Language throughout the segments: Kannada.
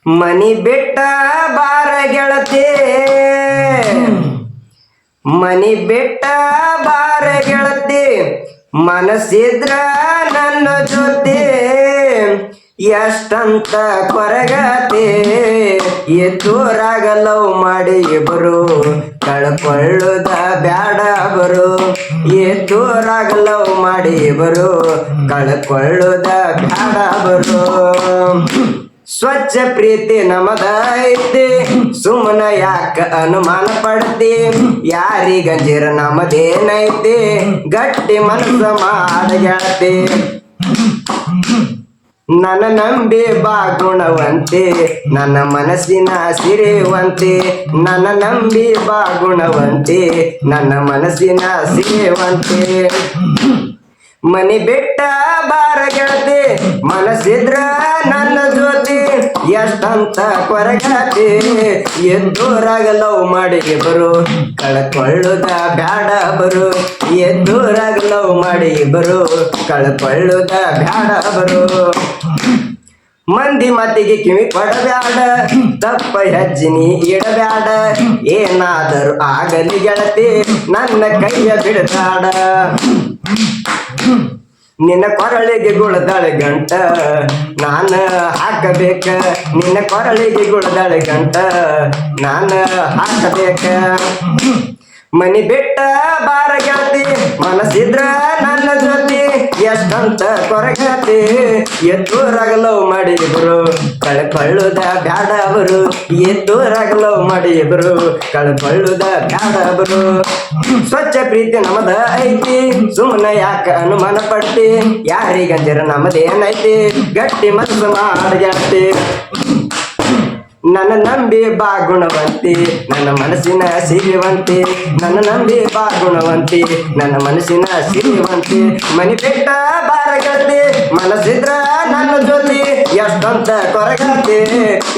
ಮನಿ ಬಿಟ್ಟ ಬಾರ ಗೆಳತಿ ಮನಿ ಬಿಟ್ಟ ಬಾರ ಗೆಳತಿ ಮನಸ್ಸಿದ್ರ ನನ್ನ ಜೊತೆ ಎಷ್ಟಂತ ಕೊರಗತಿ ಎದ್ದೂರಾಗ ಲವ್ ಮಾಡಿ ಇಬ್ಬರು ಕಳ್ಕೊಳ್ಳುದ ಬ್ಯಾಡ ಬರು ಎದ್ದೂರಾಗ ಲವ್ ಮಾಡಿ ಇಬ್ಬರು ಕಳ್ಕೊಳ್ಳುದ ಬ್ಯಾಡ ಬರು ಸ್ವಚ್ಛ ಪ್ರೀತಿ ನಮದೈತಿ ಸುಮ್ಮನ ಯಾಕ ಅನುಮಾನ ಪಡ್ತಿ ಯಾರಿಗಂಜಿರ ನಮದೇನೈತಿ ಗಟ್ಟಿ ಮನಸ್ಸ ಮಾಡಗೆಳತಿ ನನ್ನ ನಂಬಿ ಬಾ ಗುಣವಂತೆ ನನ್ನ ಮನಸ್ಸಿನ ಸಿರಿವಂತೆ ನನ್ನ ನಂಬಿ ಬಾ ಗುಣವಂತೆ ನನ್ನ ಮನಸ್ಸಿನ ಸಿರಿವಂತೆ ಮನಿ ಬಿಟ್ಟ ಬಾರ ಗೆಳತಿ ಮನಸ್ಸಿದ್ರ ನನ್ನ ಜೊತೆ ಎಷ್ಟಂತ ಕೊರಗತಿ ಎದ್ದೂರಾಗ ಲವ್ ಮಾಡಿ ಬರು ಕಳ್ಕೊಳ್ಳುದ ಬ್ಯಾಡ ಬರು ಎದ್ದೂರಾಗ ಲವ್ ಮಾಡಿ ಬರು ಕಳ್ಕೊಳ್ಳುದ ಬ್ಯಾಡ ಬರು ಮಂದಿ ಮತಿಗೆ ಕಿವಿ ಕೊಡಬ್ಯಾಡ ತಪ್ಪ ಹೆಜ್ಜಿನಿ ಇಡಬ್ಯಾಡ ಏನಾದರೂ ಆಗಲಿ ಗೆಳತಿ ನನ್ನ ಕೈಯ ಬಿಡಬ್ಯಾಡ ನಿನ್ನ ಕೊರಳಿಗೆ ಗುಳದಾಳೆ ಗಂಟ ನಾನ ಹಾಕಬೇಕ ನಿನ್ನ ಕೊರಳಿಗೆ ಗುಳದಾಳೆ ಗಂಟ ನಾನ ಹಾಕಬೇಕ ಮನಿ ಬಿಟ್ಟ ಬಾರ ಗೆಳತಿ ಮನಸ್ಸಿದ್ರ ನನ್ನ ಜೊತೆ ಎಷ್ಟಂತ ಕೊರಗತಿ ಎದ್ದೂರಾಗ ಲವ್ ಮಾಡಿ ಇಬ್ರು ಕಳ್ಕೊಳ್ಳುದ ಬ್ಯಾಡ ಅವರು ಎದ್ದೂರಾಗ ಲವ್ ಮಾಡಿ ಇಬ್ರು ಕಳ್ಕೊಳ್ಳುದ ಬ್ಯಾಡ ಅವರು ಸ್ವಚ್ಛ ಪ್ರೀತಿ ನಮದ ಐತಿ ಸುಮ್ಮನೆ ಯಾಕ ಅನುಮಾನ ಪಡ್ತಿ ಯಾರಿಗಂದಿರ ನಮದೇನೈತಿ ಗಟ್ಟಿ ಮನಸ್ಸು ಮಾಡಗೆಳತಿ ನನ್ನ ನಂಬಿ ಬಾ ಗುಣವಂತಿ ನನ್ನ ಮನಸ್ಸಿನ ಸಿರಿವಂತಿ ನನ್ನ ನಂಬಿ ಬಾ ಗುಣವಂತಿ ನನ್ನ ಮನಸ್ಸಿನ ಸಿರಿವಂತಿ ಮನಿ ಬಿಟ್ಟ ಬಾರ ಗೆಳತಿ ಮನಸ್ಸಿದ್ರ ನನ್ನ ಜೊತೆ ಎಷ್ಟಂತ ಕೊರಗತಿ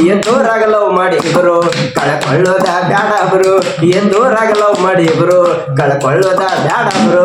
ಎದ್ದೂರಾಗ ಲವ್ ಮಾಡಿ ಇಬ್ರು ಕಳ್ಕೊಳ್ಳೋದ ಬ್ಯಾಡ ಬರು ಎದ್ದೂರಾಗ ಲವ್ ಮಾಡಿ ಇಬ್ರು ಕಳ್ಕೊಳ್ಳೋದ ಬ್ಯಾಡ ಬರು